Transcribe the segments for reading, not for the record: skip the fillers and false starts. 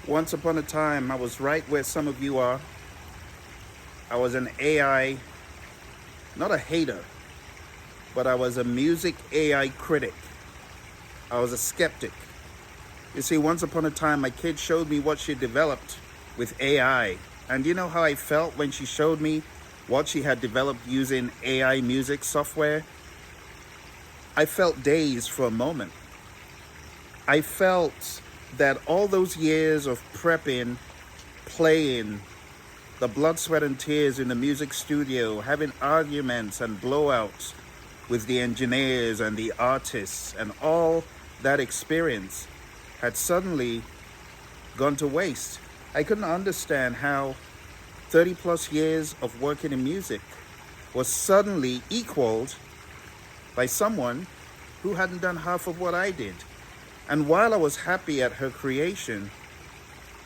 Once upon a time, I was right where some of you are. I was an AI, not a hater, but I was a music AI critic. I was a skeptic. You see, once upon a time, my kid showed me what she developed with AI. And you know how I felt when she showed me what she had developed using AI music software? I felt dazed for a moment. I felt that all those years of prepping, playing, the blood, sweat, and tears in the music studio, having arguments and blowouts with the engineers and the artists, and all that experience had suddenly gone to waste. I couldn't understand how 30 plus years of working in music was suddenly equaled by someone who hadn't done half of what I did. And while I was happy at her creation,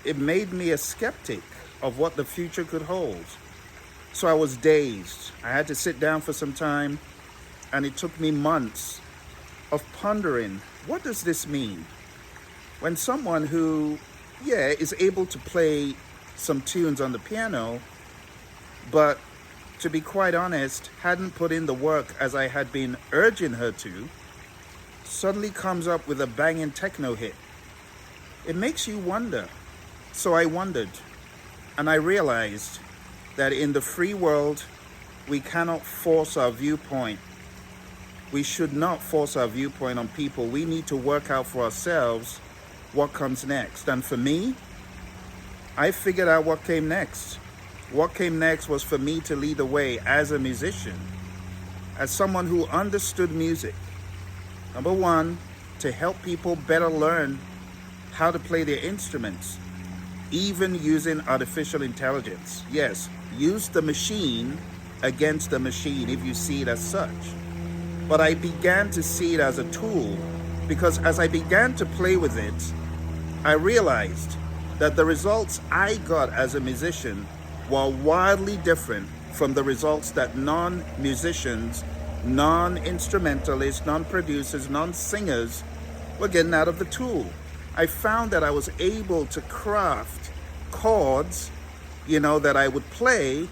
it made me a skeptic of what the future could hold. So I was dazed. I had to sit down for some time, and it took me months of pondering, what does this mean? When someone who, is able to play some tunes on the piano, but to be quite honest, hadn't put in the work as I had been urging her to, suddenly comes up with a banging techno hit. It makes you wonder. So I wondered, and I realized that in the free world, we cannot force our viewpoint. We should not force our viewpoint on people. We need to work out for ourselves what comes next. And for me, I figured out what came next. What came next was for me to lead the way as a musician, as someone who understood music. Number one, to help people better learn how to play their instruments, even using artificial intelligence. Yes, use the machine against the machine if you see it as such. But I began to see it as a tool, because as I began to play with it, I realized that the results I got as a musician were wildly different from the results that non-musicians, non-instrumentalists, non-producers, non-singers were getting out of the tool. I found that I was able to craft chords, that I would play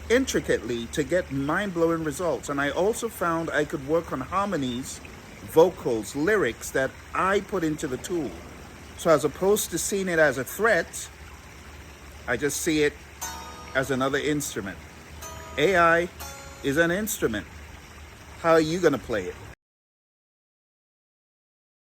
intricately to get mind-blowing results. And I also found I could work on harmonies, vocals, lyrics that I put into the tool. So as opposed to seeing it as a threat, I just see it as another instrument. AI is an instrument. How are you going to play it?